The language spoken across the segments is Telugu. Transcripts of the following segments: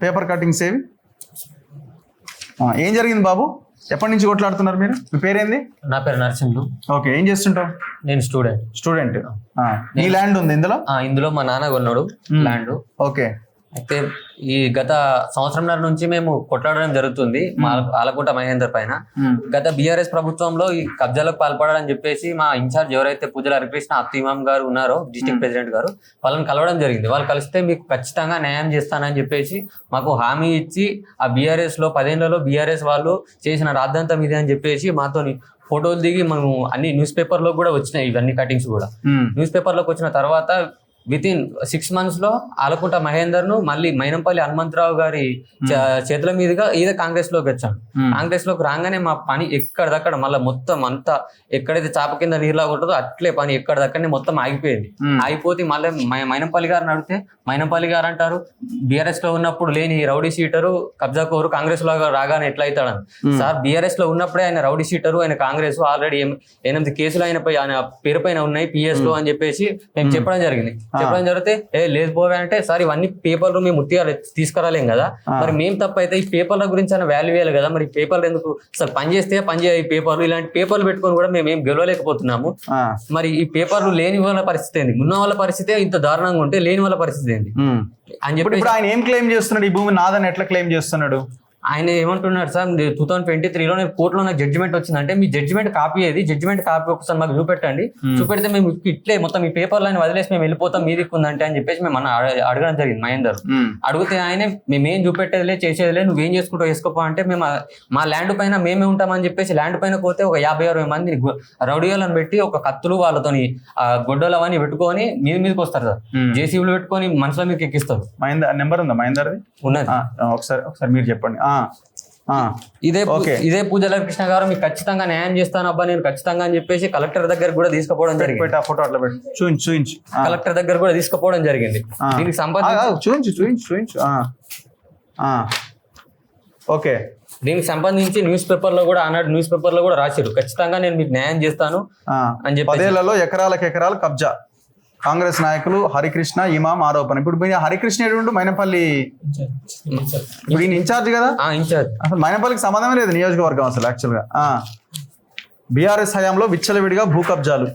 పేపర్ కటింగ్స్ ఏవి? ఏం జరిగింది బాబు? ఎప్పటి నుంచి కొట్లాడుతున్నారు మీరు? మీ పేరేంది? నా పేరు నరసింహులు. ఓకే, ఏం చేస్తుంటావు? నేను స్టూడెంట్. నీ ల్యాండ్ ఉంది ఇందులో? ఇందులో మా నాన్న కొన్నాడు ల్యాండ్. ఓకే. అయితే ఈ గత సంవత్సరంన్నర నుంచి మేము కొట్లాడడం జరుగుతుంది ఆలకుంట మహేందర్ పైన. గత బీఆర్ఎస్ ప్రభుత్వంలో ఈ కబ్జాలకు పాల్పడాలని చెప్పేసి మా ఇన్ఛార్జ్ ఎవరైతే పూజల హరికృష్ణ అత్తిమాం గారు ఉన్నారో, డిస్ట్రిక్ట్ ప్రెసిడెంట్ గారు, వాళ్ళని కలవడం జరిగింది. వాళ్ళు కలిస్తే మీకు ఖచ్చితంగా న్యాయం చేస్తానని చెప్పేసి మాకు హామీ ఇచ్చి, ఆ బీఆర్ఎస్ లో 10 ఏళ్లలో బీఆర్ఎస్ వాళ్ళు చేసిన రాద్ధాంతం ఇది అని చెప్పేసి మాతోని ఫోటోలు దిగి మనం అన్ని న్యూస్ పేపర్ లో కూడా వచ్చినాయి. ఇవన్నీ కటింగ్స్ కూడా న్యూస్ పేపర్ లోకి వచ్చిన తర్వాత వితిన్ 6 months లో ఆలకుంట మహేందర్ ను మళ్ళీ మైనంపల్లి హనుమంతరావు గారి చేతుల మీదుగా ఈయన కాంగ్రెస్ లోకి వచ్చాను. కాంగ్రెస్ లోకి రాగానే మా పని ఎక్కడిదక్కడ మళ్ళీ మొత్తం అంతా ఎక్కడైతే చాప కింద నీరులాగా ఉంటుందో అట్లే పని ఎక్కడిదక్కడనే మొత్తం ఆగిపోయింది. ఆగిపోతే మళ్ళీ మైనంపల్లి గారిని అడిగితే మైనంపల్లి గారు అంటారు, బీఆర్ఎస్ లో ఉన్నప్పుడు లేని రౌడీ షీటరు కబ్జాకోరు కాంగ్రెస్ లో రాగానే ఎట్లా అవుతాడని. సార్, బీఆర్ఎస్ లో ఉన్నప్పుడే ఆయన రౌడీ షీటరు, ఆయన కాంగ్రెస్ ఆల్రెడీ 8 కేసులు ఆయన పేరు పైన ఉన్నాయి PS లో అని చెప్పేసి మేము చెప్పడం జరిగింది. చెప్పడం జరిగితే లేదు పోవే అంటే, సార్ ఇవన్నీ పేపర్లు మేము ముట్టిగా తీసుకురాలేం కదా, మరి మేము తప్ప అయితే ఈ పేపర్ల గురించి అన్న వాల్యూ వేయాలి కదా, మరి పేపర్లు ఎందుకు సార్? పని చేస్తే పని చేయ ఈ పేపర్లు, ఇలాంటి పేపర్లు పెట్టుకొని కూడా మేము ఏం గెలవలేకపోతున్నాము. మరి ఈ పేపర్లు లేని వాళ్ళ పరిస్థితి ఏంది? ఉన్న వాళ్ళ పరిస్థితి ఇంత దారుణంగా ఉంటే లేని వాళ్ళ పరిస్థితి ఏంది అని చెప్పి ఇప్పుడు ఆయన ఏం క్లెయిమ్ చేస్తున్నాడు? ఈ భూమి నాదని ఎట్లా క్లెయిమ్ చేస్తున్నాడు? ఆయన ఏమంటున్నాడు సార్, 2023లో నేను కోర్టులో నాకు జడ్జిమెంట్ వచ్చిందంటే, మీ జడ్జిమెంట్ కాపీ ఏది? జడ్జిమెంట్ కాపీ ఒకసారి మాకు చూపెట్టండి, చూపెడితే మేము ఇట్లే మొత్తం ఈ పేపర్లను వదిలేసి మేము వెళ్ళిపోతాం మీది ఉందంటే అని చెప్పేసి మేము అడగడం జరిగింది మహేందర్. అడిగితే ఆయన మేమేం చూపెట్టేదిలే చేసేదిలే, నువ్వేం చేసుకుంటావు వేసుకోపో అంటే, మేము మా ల్యాండ్ పైన మేమే ఉంటామని చెప్పేసి ల్యాండ్ పైన పోతే ఒక 50-60 మంది రౌడీలను పెట్టి ఒక కత్తులు వాళ్ళతోని గొడ్డలు అవన్నీ పెట్టుకొని మీదకి వస్తారు సార్. జేసీబీలు పెట్టుకొని మనుషుల మీదకి ఎక్కిస్తారు. మహేందర్ నెంబర్ ఉందా? మహేందర్ ఉన్నది. ఒకసారి మీరు చెప్పండి. ఇదే పూజల కృష్ణ గారు మీకు ఖచ్చితంగా న్యాయం చేస్తాను అబ్బా, నేను ఖచ్చితంగా అని చెప్పేసి కలెక్టర్ దగ్గర కూడా తీసుకుపోవడం జరిగింది. కలెక్టర్ దగ్గర కూడా తీసుకుపోవడం జరిగింది. దీనికి దీనికి సంబంధించి న్యూస్ పేపర్ లో కూడా ఆనాడు న్యూస్ పేపర్ లో కూడా రాశారు, ఖచ్చితంగా నేను మీకు న్యాయం చేస్తాను అని చెప్పి. 10 ఏళ్లలో ఎకరాలు కబ్జా, కాంగ్రెస్ నాయకులు హరికృష్ణ ఇమాం ఆరోపణ. ఇప్పుడు హరికృష్ణ ఏడు మైనంపల్లి ఇప్పుడు ఈయన ఇన్ఛార్జ్ కదా? ఇన్ఛార్జ్. అసలు మైనంపల్లికి సంబంధమే లేదు నియోజకవర్గం అసలు యాక్చువల్ గా. బీఆర్ఎస్ హయాంలో విచ్చలవిడిగా భూ కబ్జాలు.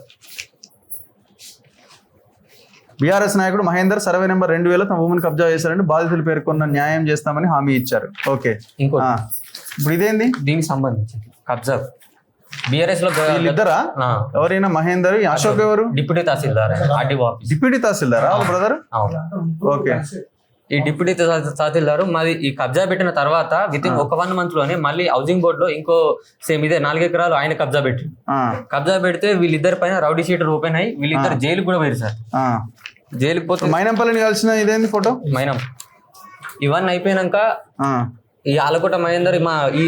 బీఆర్ఎస్ నాయకుడు మహేందర్ సర్వే నెంబర్ 2000 తమ భూమిని కబ్జా చేశారని బాధితులు పేర్కొన్న న్యాయం చేస్తామని హామీ ఇచ్చారు. ఓకే, ఇప్పుడు ఇదేంది? దీనికి సంబంధించి కబ్జా బీఆర్ఎస్ లో ఇద్దరా? ఎవరైనా మహేందర్, అశోక్ ఎవరు? డిప్యూటీ తహసీల్దార్. డిప్యూటీ తహసీల్దార్ వాళ్ళ బ్రదర్? ఓకే. ఈ డిప్యూటీ తహసీల్దారు మాది ఈ కబ్జా పెట్టిన తర్వాత వితిన్ 1 month లోనే మళ్ళీ హౌసింగ్ బోర్డు లో ఇంకో సేమ్ ఇదే 4 ఎకరాలు ఆయన కబ్జా పెట్టి పెడితే వీళ్ళిద్దరి పైన రౌడీ షీటర్ ఓపెన్ అయ్యి వీళ్ళిద్దరు జైలుకి కూడా పోయారు సార్. జైలుకి పోతే మైనంపల్లిని కలిసిన ఇదేంది ఫోటో? ఇవన్నీ అయిపోయినాక ఈ ఆలకుంట మహేందర్ ఈ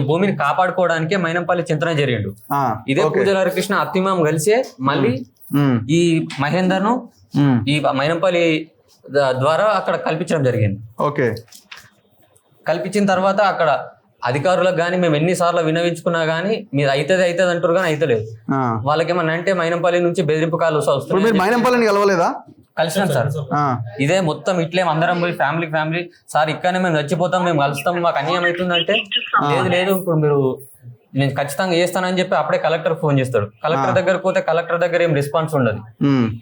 భూమిని కాపాడుకోవడానికి మైనంపల్లి చింతన జరిగిండు. ఇదే పూజల హరికృష్ణ అత్తిమాం కలిసే మళ్ళీ ఈ మహేందర్ ను ఈ మైనంపల్లి ద్వారా అక్కడ కల్పించడం జరిగింది. ఓకే. కల్పించిన తర్వాత అక్కడ అధికారులకు కానీ మేము ఎన్నిసార్లు వినవించుకున్నా గానీ మీరు అవుతుంది అంటారు కానీ అయితలేదు. వాళ్ళకేమన్నా అంటే మైనంపల్లి నుంచి బెదిరింపు కాలు వస్తుంది. మైనంపల్లిని కలవలేదా? కలిసినాం సార్. ఇదే మొత్తం ఇట్లే అందరం పోయి ఫ్యామిలీ సార్ ఇక్కడనే మేము చచ్చిపోతాం, మేము కలుస్తాం, మాకు అన్యాయం అవుతుందంటే లేదు ఇప్పుడు మీరు నేను ఖచ్చితంగా చేస్తానని చెప్పి అప్పుడే కలెక్టర్ ఫోన్ చేస్తాడు. కలెక్టర్ దగ్గర పోతే కలెక్టర్ దగ్గర ఏం రెస్పాన్స్ ఉండదు.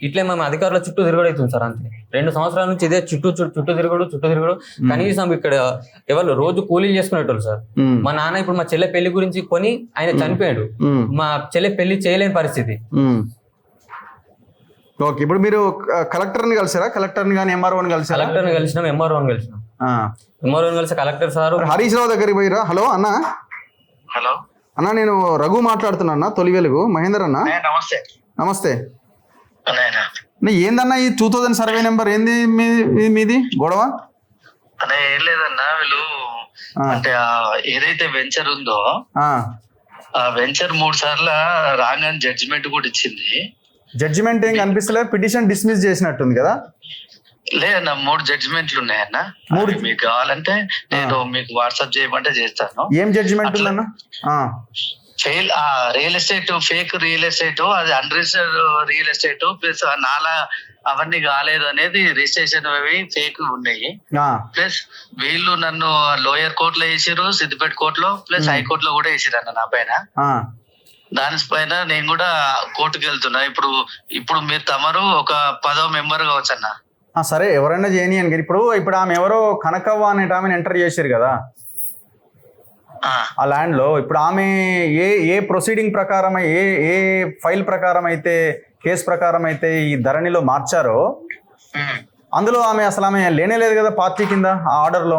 ఇట్లే మేము అధికారుల చుట్టూ తిరగడం అవుతుంది సార్. అంతే 2 సంవత్సరాల నుంచి ఇదే చుట్టూ తిరగడు. కనీసం ఇక్కడ ఎవరు రోజు కూలీలు చేసుకునేటోళ్ళు సార్. మా నాన్న ఇప్పుడు మా చెల్లె పెళ్లి గురించి కొని ఆయన చనిపోయాడు. మా చెల్లె పెళ్లి చేయలేని పరిస్థితి. ఓకే, ఇప్పుడు మీరు కలెక్టర్ ని కలిసారా? కలెక్టర్ ని కానీ ఎంఆర్ఓని కలిసారా? కలెక్టర్ ని కలిసినాం, ఎంఆర్ఓని కలిసి కలెక్టర్ సార్ హరీష్ రావు దగ్గరికి పోయిరా? హలో అన్న. హలో అన్న, నేను రఘు మాట్లాడుతున్నా, తొలి వెలుగు. మహేందర్ అన్న. నమస్తే. ఏందన్నా ఈ 2000 సర్వే నెంబర్ ఏంది మీది గొడవ? అనే ఏం లేదన్నా, వీళ్ళు అంటే ఏదైతే వెంచర్ ఉందో ఆ వెంచర్ 3 సార్లు రాంగ్ అని జడ్జిమెంట్ కూడా ఇచ్చింది. జడ్జిమెంట్ ఏం కనిపిస్తలే, పిటిషన్ డిస్మిస్ చేసినట్టుంది కదా? లేదన్నా, 3 జడ్జిమెంట్లు ఉన్నాయన్న. మీకు కావాలంటే నేను మీకు వాట్సాప్ చేయమంటే చేస్తాను. ఏం జడ్జిమెంట్ ఉందన్న? Fail real estate, fake real estate, అది అన్రిజిస్టర్డ్ రియల్ ఎస్టేట్ ప్లస్ నాలా అవన్నీ కాలేదు అనేది రిజిస్ట్రేషన్ అవి ఫేక్ ఉన్నాయి. ప్లస్ వీళ్ళు నన్ను లోయర్ కోర్టులో వేసిరు, సిద్దిపేట కోర్టులో ప్లస్ హైకోర్టులో కూడా వేసిరు అన్న నా పైన. దాని పైన నేను కూడా కోర్టుకు వెళ్తున్నా. ఇప్పుడు మీరు తమరు ఒక 10వ మెంబర్ కావచ్చు అన్న. సరే ఎవరైనా చేయని అని ఇప్పుడు ఆమె ఎవరో కనకవ్వ అనేట ఆమెను ఎంటర్ చేశారు కదా ఆ ల్యాండ్ లో. ఇప్పుడు ఆమె ఏ ప్రొసీడింగ్ ప్రకారం ఏ ఫైల్ ప్రకారం అయితే కేసు ప్రకారం అయితే ఈ ధరణిలో మార్చారో అందులో అసలు ఆమె లేనే లేదు కదా పార్టీ కింద ఆ ఆర్డర్ లో.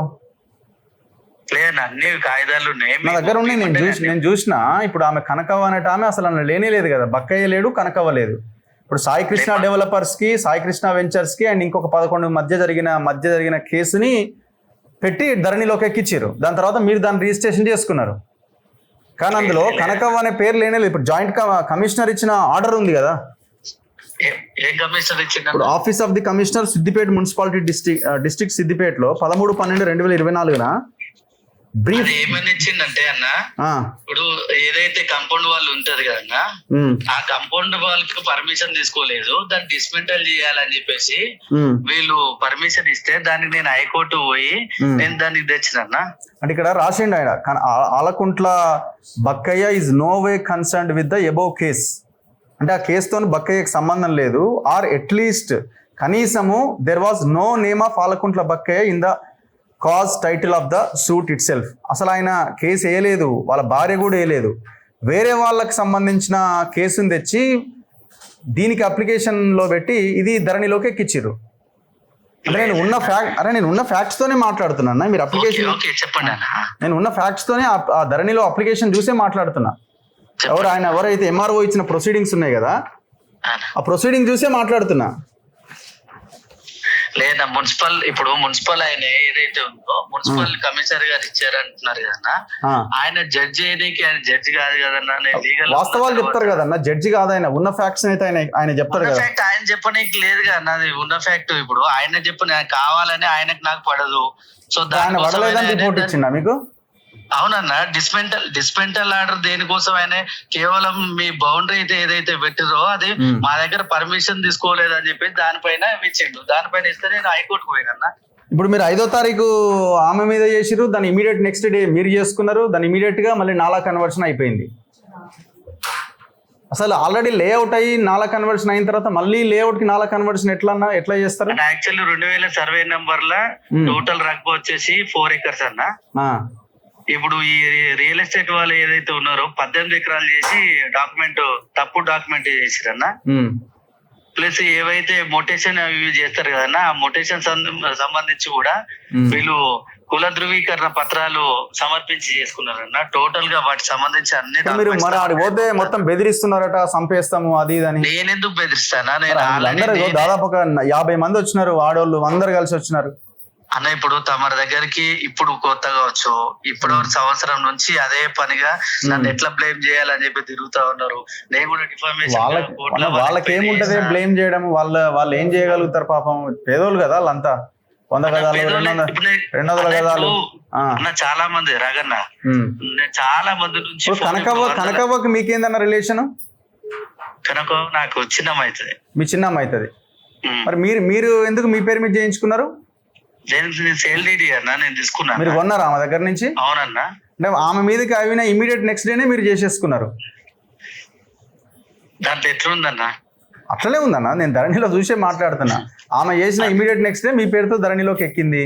అన్ని కాగితాలు నా దగ్గర ఉన్నాయి, నేను చూసిన. ఇప్పుడు ఆమె కనకవ్వ అనేట ఆమె అసలు లేనే లేదు కదా, బక్కయ్య లేడు, కనకవ్వ లేదు. ఇప్పుడు సాయి కృష్ణ డెవలపర్స్ కి, సాయి కృష్ణ వెంచర్స్ కి అండ్ ఇంకొక 11 మధ్య జరిగిన కేసుని పెట్టి ధరణిలోకి ఎక్కించారు. దాని తర్వాత మీరు దాన్ని రిజిస్ట్రేషన్ చేసుకున్నారు. కానీ అందులో కనకవ్వ అనే పేరు లేనే లేదు. ఇప్పుడు జాయింట్ కమిషనర్ ఇచ్చిన ఆర్డర్ ఉంది కదా, ఇప్పుడు office of the commissioner Siddipet municipality district సిద్దిపేటలో 13/12/2024 బ్రీఫ్ ఏమని ఇచ్చిందంటే అన్న, ఇప్పుడు ఏదైతే కాంపౌండ్ వాళ్ళు ఉంటది కదన్నా, ఆ కాంపౌండ్ వాళ్ళకి పర్మిషన్ తీసుకోలేదు, దాన్ని డిస్మెంటల్ చేయాలని చెప్పేసి వీళ్ళు పర్మిషన్ ఇస్తే దానికి నేను హైకోర్టు పోయి నేను దానికి తెచ్చినన్నా. అంటే ఇక్కడ రాసిండు ఆయన, Alakuntla Bakkaiah is no way concerned with the above case. అంటే ఆ కేసుతో బక్కయ్యకి సంబంధం లేదు, ఆర్ అట్లీస్ట్ కనీసము there was no name of Alakuntla Bakkaiah in the cause title of the suit itself. అసలు ఆయన కేసు వేయలేదు, వాళ్ళ భార్య కూడా వేయలేదు. వేరే వాళ్ళకి సంబంధించిన కేసుని తెచ్చి దీనికి అప్లికేషన్లో పెట్టి ఇది ధరణిలోకి ఎక్కించారు. అంటే నేను ఉన్న ఫ్యాక్ట్స్ తోనే మాట్లాడుతున్నా. మీరు అప్లికేషన్ చెప్పండి. నేను ఉన్న ఫ్యాక్ట్స్ తోనే ఆ ధరణిలో అప్లికేషన్ చూసే మాట్లాడుతున్నా. ఎవరైతే ఎంఆర్ఓ ఇచ్చిన ప్రొసీడింగ్స్ ఉన్నాయి కదా, ఆ ప్రొసీడింగ్ చూసే మాట్లాడుతున్నా. లేదా మున్సిపల్ ఆయన ఏదైతే ఉందో మున్సిపల్ కమిషనర్ గారు ఇచ్చారంటున్నారు కదన్నా, ఆయన జడ్జి ఏదైతే ఆయన జడ్జి కాదు కదన్నా. వాస్తవాలు చెప్తారు కదన్నా, జడ్జి కాదు ఆయన. ఉన్న ఫ్యాక్ట్స్ అయితే ఆయన చెప్తారు కదా. ఫ్యాక్ట్ ఆయన చెప్పనీకి లేదు కదన్నా, అది ఉన్న ఫ్యాక్ట్. ఇప్పుడు ఆయన చెప్పని కావాలని ఆయనకు నాకు పడదు. సో దాన్ని పడలేదని రిపోర్ట్ ఇచ్చిందా మీకు? అవునన్నా, డిస్మెంటల్ ఆర్డర్ దేనికోసం ఆయన కేవలం మీ బౌండరీ అయితే ఏదైతే పెట్టిరో అది మా దగ్గర పర్మిషన్ తీసుకోలేదని చెప్పి దానిపైన ఇచ్చిండు. దానిపైన ఇస్తే నేను హైకోర్టుకు పోయినన్నా. ఇప్పుడు మీరు 5వ తారీఖు ఆమె మీద చేసిరు, దాని ఇమీడియట్ నెక్స్ట్ డే మీరు చేసుకున్నారు, దాని ఇమీడియట్ గా మళ్ళీ నాలా కన్వర్షన్ అయిపోయింది. అసలు ఆల్రెడీ లేఅవుట్ అయ్యి నాలా కన్వర్షన్ అయిన తర్వాత మళ్ళీ లేఅవుట్ కి నాలా కన్వర్షన్ ఎట్లా చేస్తారు? యాక్చువల్లీ 2000 సర్వే నెంబర్ లా టోటల్ రక్బ వచ్చేసి 4 acres అన్న. ఇప్పుడు ఈ రియల్ ఎస్టేట్ వాళ్ళు ఏదైతే ఉన్నారో 18 ఎకరాలు చేసి తప్పు డాక్యుమెంట్ చేసిరన్న. ప్లస్ ఏవైతే మొటేషన్ అవి చేస్తారు కదన్నా, ఆ మొటేషన్ సంబంధించి కూడా వీళ్ళు కుల ధృవీకరణ పత్రాలు సమర్పించి చేసుకున్నారన్న. టోటల్ గా వాటికి సంబంధించి అన్ని పోతే మొత్తం బెదిరిస్తున్నారట, చంపేస్తాము అది ఇది అని. నేనెందుకు బెదిరిస్తానా? దాదాపు ఒక 50 మంది వచ్చినారు, ఆడోళ్ళు అందరు కలిసి వచ్చినారు అన్న. ఇప్పుడు తమ దగ్గరికి ఇప్పుడు కొత్తగా వచ్చు, ఇప్పుడు సంవత్సరం నుంచి అదే పనిగా నన్ను ఎట్లా బ్లేమ్ చేయాలని చెప్పి తిరుగుతా ఉన్నారు. నేను కూడా డిఫార్మేషన్ వాళ్ళకి ఏముంటది బ్లేమ్ చేయడం, వాళ్ళు ఏం చేయగలుగుతారు పాపం, పేదోళ్ళు కదా వాళ్ళంతా. 100 గజాలు 200 గజాలు. చాలా మంది రాగన్న, చాలా మంది నుంచి. కనకవ్వకి మీకేందన్న రిలేషన్? కనకవ్వ నాకు చిన్నమ్మ అవుతుంది. మీ చిన్నమ్మ అవుతుంది. మరి మీరు ఎందుకు మీ పేరు మీద చేయించుకున్నారు? సేల్ డీడీ అన్నా నేను తీసుకున్నా. మీరు కొన్నారా ఆమె దగ్గర నుంచి? అవునన్నా. అంటే ఆమె మీదకి అవినా ఇమీడియట్ నెక్స్ట్ డేనే మీరు చేసేసుకున్నారు. దాంట్లో ఎట్లుందన్నా? అట్లనే ఉందన్నా, నేను ధరణిలో చూసే మాట్లాడుతున్నా. ఆమె చేసిన ఇమీడియట్ నెక్స్ట్ డే మీ పేరుతో ధరణిలోకి ఎక్కింది.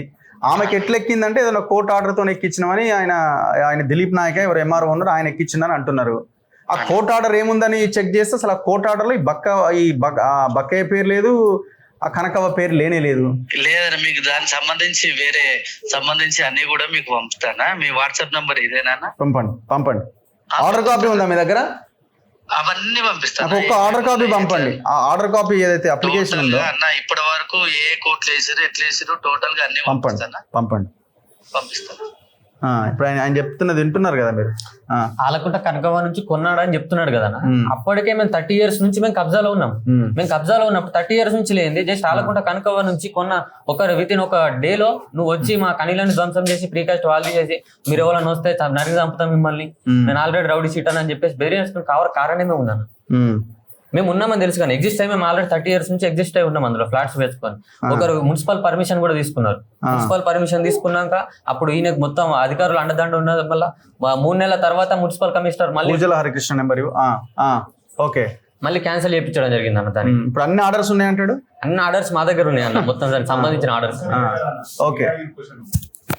ఆమెకి ఎట్లా ఎక్కిందంటే ఏదైనా కోర్టు ఆర్డర్తో ఎక్కించినామని ఆయన దిలీప్ నాయక్ ఎవరు ఎంఆర్ఓ ఉన్నారు, ఆయన ఎక్కించిందని అంటున్నారు. ఆ కోర్టు ఆర్డర్ ఏముందని చెక్ చేస్తే అసలు ఆ కోర్టు ఆర్డర్లో ఈ బక్కయ్య పేరు లేదు, ఆ కనకవ్వ పేరు లేనే లేదు. లేదన్నా, మీకు దానికి సంబంధించి అన్ని కూడా మీకు పంపుతానా. మీ వాట్సాప్ నంబర్ ఇదేనా? పంపండి. ఆర్డర్ కాపీ ఉందా మీ దగ్గర? అవన్నీ పంపిస్తాను. ఒక్క ఆర్డర్ కాపీ పంపండి. ఆ ఆర్డర్ కాపీ ఏదైతే అప్లికేషన్ ఉందో అన్న, ఇప్పటి వరకు ఏ కోర్టులు వేసారు ఎట్లా వేసారు టోటల్ గా అన్ని పంపండి. పంపిస్తాను. ఇప్పుడు ఆయన చెప్తున్నది వింటున్నారు కదా మీరు. ఆలకుంట కనకవ్వ నుంచి కొన్నాడు అని చెప్తున్నాడు కదా అన్న. అప్పటికే మేము 30 years నుంచి మేము కబ్జాలో ఉన్నాం. మేము కబ్జాలో ఉన్నప్పుడు 30 years నుంచి లేని జస్ట్ ఆలకుంట కనకవ్వ నుంచి కొన్న వితిన్ ఒక డేలో నువ్వు వచ్చి మా కనీలను ధ్వంసం చేసి ప్రీకాస్ట్ వాళ్ళు చేసి మీరు ఎవరైనా వస్తే నరికి చంపుతాం మిమ్మల్ని, నేను ఆల్రెడీ రౌడీ షీట్ అని చెప్పేసి బెరీ చేసుకుని కారణమే ఉన్నాను. మేము ఉన్నామని తెలుసు కానీ ఎగ్జిస్ట్ అయ్యి మేము ఆల్రెడీ 30 years నుంచి ఎగ్జిస్ట్ అయి ఉన్నాం అందులో ఫ్లాట్స్ వేసుకొని. ఒకరు మున్సిపల్ పర్మిషన్ కూడా తీసుకున్నారు. మున్సిపల్ పర్మిషన్ తీసుకున్నాక అప్పుడు ఈయనకు మొత్తం అధికారులు అండదండ ఉన్నది వల్ల 3 నెలల తర్వాత మున్సిపల్ కమిషనర్ మళ్ళీ పూజల హరికృష్ణ నెంబర్ ఓకే మళ్ళీ క్యాన్సిల్ చేయించడం జరిగింది అన్న. దానికి ఇప్పుడు అన్ని ఆర్డర్స్ ఉన్నాయంటాడు. అన్ని ఆర్డర్స్ మా దగ్గర ఉన్నాయి అన్న, మొత్తం దానికి సంబంధించిన ఆర్డర్స్. ఓకే